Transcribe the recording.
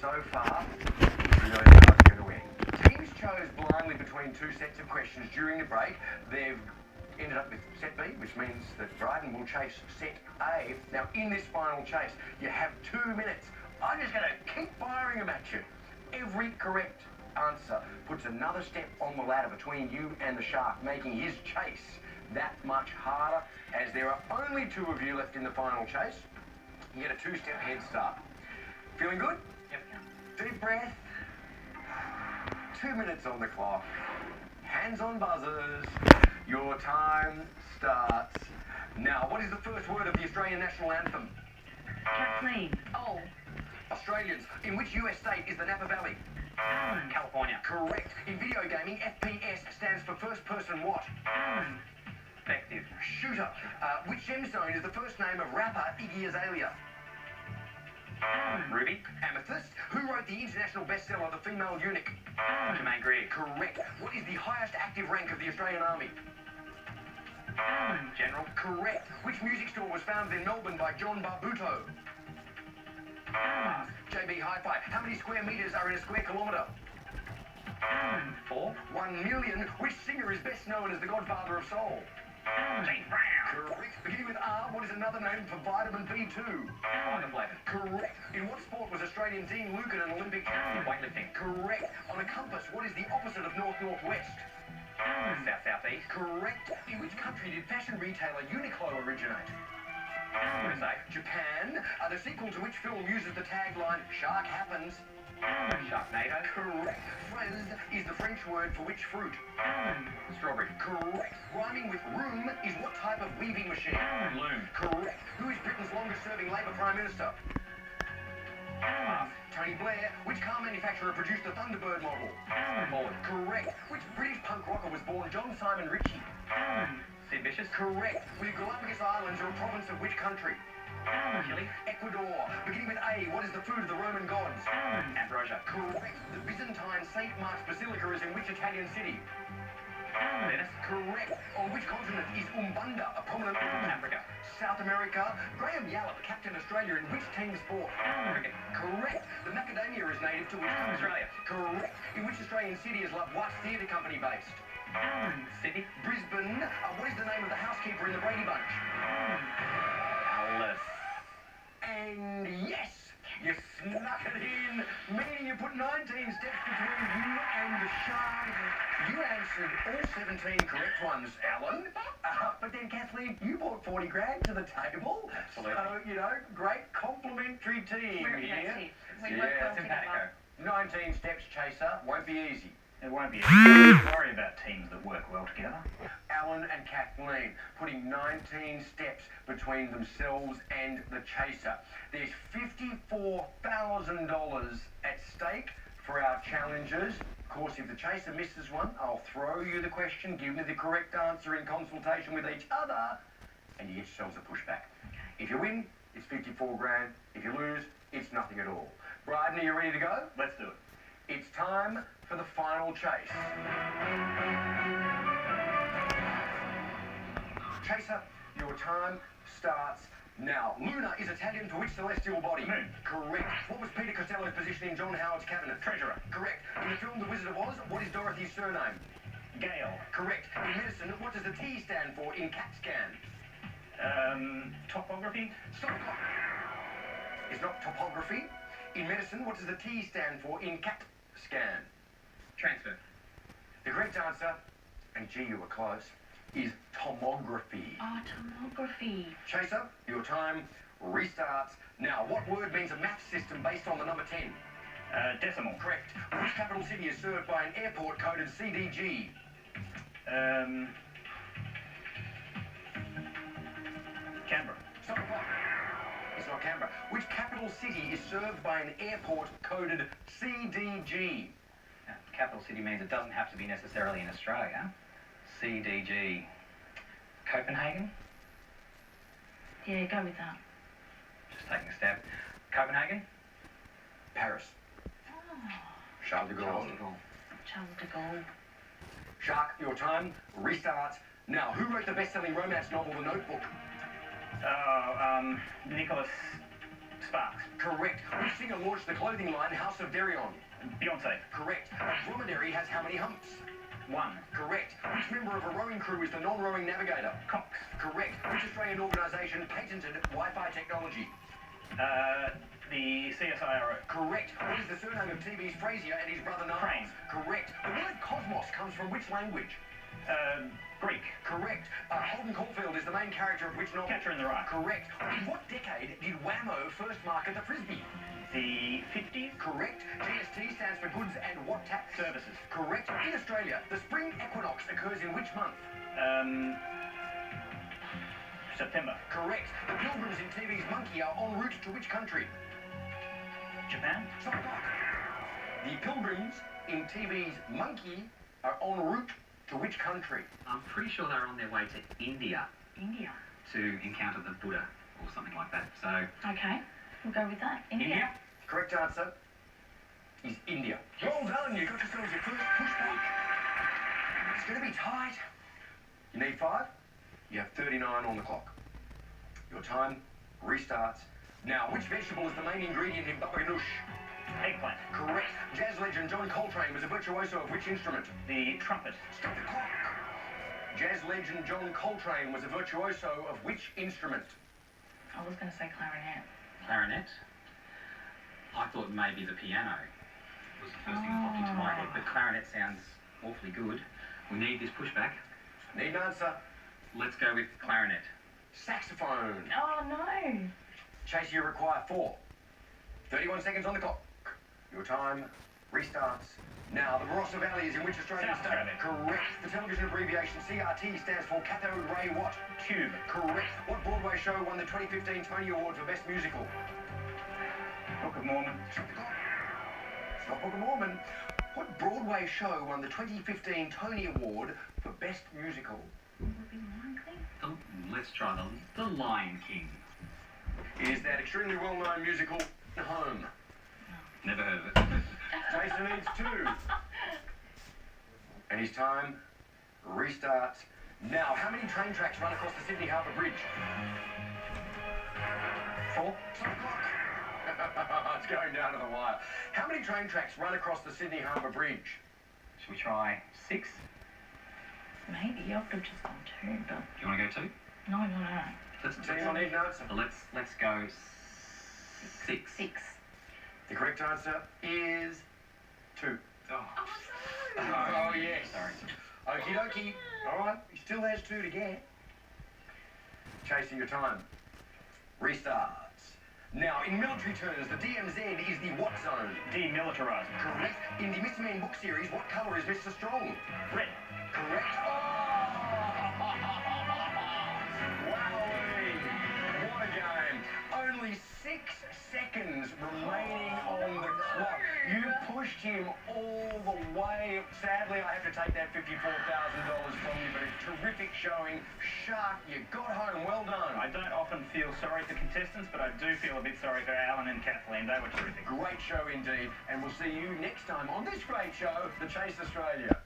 so far, we know how it's going to end. Teams chose blindly between two sets of questions during the break. They've ended up with set B, which means that Bryden will chase set A. Now, in this final chase, you have 2 minutes. I'm just going to keep firing them at you. Every correct answer puts another step on the ladder between you and the shark, making his chase that much harder. As there are only 2 of you left in the final chase, you get a 2-step head start. Feeling good? Yep. Deep breath. 2 minutes on the clock. Hands on buzzers. Your time starts now. What is the first word of the Australian national anthem? Kathleen. Oh. Australians. In which US state is the Napa Valley? California. Correct. In video gaming, FPS stands for first person what? Effective. Shooter. Which gemstone is the first name of rapper Iggy Azalea? Ruby. Amethyst. Who wrote the international bestseller The Female Eunuch? Germaine Greer. Correct. What is the highest active rank of the Australian Army? General. Correct. Which music store was founded in Melbourne by John Barbuto? JB Hi-Fi. How many square metres are in a square kilometre? 4. 1 million. Which singer is best known as the godfather of soul? James Brown. Correct. Beginning with R, what is another name for vitamin B2? Riboflavin. Correct. In what sport was Australian Dean Lucan an Olympic champion? Weightlifting. Correct. On a compass, what is the opposite of north-northwest? South-southeast. Correct. In which country did fashion retailer Uniqlo originate? USA. Japan. The sequel to which film uses the tagline, Shark Happens? Sharknado. Correct. Fraise is the French word for which fruit? Strawberry. Correct. Rhyming with room is what type of weaving machine? Loom. Correct. Who is Britain's longest-serving Labour Prime Minister? Tony Blair. Which car manufacturer produced the Thunderbird model? Ford. Correct. Which British punk rocker was born John Simon Ritchie? Sid Vicious. Correct. The Galapagos Islands are a province of which country? Chile. Ecuador. Beginning with A, what is the food of the Roman gods? Ambrosia. Correct. The Byzantine St. Mark's Basilica is in which Italian city? Venice. Correct. On which continent is Umbunda a prominent Africa. South America. Graham Yallop captained Australia in which team sport? Cricket. Correct. The macadamia is native to which country? Australia. Correct. In which Australian city is La Boite Theatre Company based? Sydney. Brisbane. What is the name of the housekeeper in the Brady Bunch? Alice. And yes, you snuck it in, meaning you put 19 steps between you and the shark. You answered all 17 correct ones, Alan. But then, Kathleen, you brought 40 grand to the table. Absolutely. So, great complimentary team We're here. We work well Simpatico. together. 19 steps, Chaser. Won't be easy. It won't be easy. Don't worry about teams that work well together. Alan and Kathleen putting 19 steps between themselves and the Chaser. There's $54,000 at stake for our challengers. Of course, if the Chaser misses one, I'll throw you the question, give me the correct answer in consultation with each other, and you get yourselves a pushback. If you win, it's 54 grand. If you lose, it's nothing at all. Bryden, are you ready to go? Let's do it. It's time for the final chase. Chaser, your time starts now. Luna is Italian for which celestial body? Moon. Correct. What was Peter Costello's position in John Howard's cabinet? Treasurer. Correct. In the film The Wizard of Oz, what is Dorothy's surname? Gale. Correct. In medicine, what does the T stand for in CAT scan? Topography. Stop the clock. It's not topography. In medicine, what does the T stand for in CAT scan? Transfer. The correct answer, and gee, you were close, is tomography. Oh, tomography. Chaser, your time restarts now. What word means a math system based on the number 10? Decimal. Correct. Which capital city is served by an airport coded CDG? Canberra. Stop the clock. It's not Canberra. Which capital city is served by an airport coded CDG? Capital city means it doesn't have to be necessarily in Australia. CDG. Copenhagen? Yeah, go with that. Just taking a stab. Copenhagen? Paris. Oh, Charles de Gaulle. Charles de Gaulle. Charles de Gaulle. Shark, your time restarts now. Who wrote the best-selling romance novel, The Notebook? Nicholas Sparks. Correct. Which singer launched the clothing line House of Derion? Beyonce. Correct. A dromedary has how many humps? 1. Correct. Which member of a rowing crew is the non-rowing navigator? Cox. Correct. Which Australian organisation patented Wi-Fi technology? The CSIRO. Correct. What is the surname of TV's Frasier and his brother Niles? Crane. Correct. The word cosmos comes from which language? Greek. Correct. Holden Caulfield is the main character of which novel? Catcher in the Rye. Correct. In what decade did Whammo first market the Frisbee? The 50s. Correct. GST stands for goods and what tax? Services. Correct. In Australia, the spring equinox occurs in which month? September. Correct. The pilgrims in TV's Monkey are en route to which country? Japan. Stop the clock. The pilgrims in TV's Monkey are en route to which country? I'm pretty sure they're on their way to India India. to encounter the Buddha or something like that. So, Okay, we'll go with that. India. Correct answer is India. Well done, you got yourselves your first pushback. It's going to be tight. You need 5? You have 39 on the clock. Your time restarts now. Which vegetable is the main ingredient in babinush? Eggplant. Correct. Jazz legend John Coltrane was a virtuoso of which instrument? The trumpet. Stop the clock. Jazz legend John Coltrane was a virtuoso of which instrument? I was going to say clarinet. Clarinet. I thought maybe the piano was the first thing that popped into my head, but clarinet sounds awfully good. We need this pushback. Need an answer. Let's go with clarinet. Saxophone. Oh no! Chase, you require 4. 31 seconds on the clock. Your time restarts now. The Barossa Valley is in which Australian South state? Australia. Correct. The television abbreviation CRT stands for cathode ray what? Tube. Correct. What Broadway show won the 2015 Tony Award for Best Musical? Book of Mormon. Stop the clock. It's not Book of Mormon. What Broadway show won the 2015 Tony Award for Best Musical? Would it be Lion King? Let's try the Lion King. Is that extremely well-known musical Home? Never heard of it. Jason needs 2. And his time restarts now. How many train tracks run across the Sydney Harbour Bridge? 4. Stop the clock. It's going down to the wire. How many train tracks run across the Sydney Harbour Bridge? Should we try 6? Maybe. I could have just gone 2, but Do you want to go 2? no, no, no. Let's Team, I need an answer. let's go 6. 6. The correct answer is 2. Oh, Oh, yes. Sorry. Okie dokie. All right, he still has 2 to get. Chasing your time. Restarts. Now, in military terms, the DMZ is the what zone? Demilitarizing. Correct. In the Mr. Men book series, what colour is Mr. Strong? Red. Correct. Wowee! What a game. Only 6 seconds remaining on the clock. You pushed him all the way. Sadly, I have to take that $54,000 from you, but a terrific showing. Shark, you got home. Well done. I don't often feel sorry for contestants, but I do feel a bit sorry for Alan and Kathleen. They were terrific. Great show indeed. And we'll see you next time on this great show, The Chase Australia.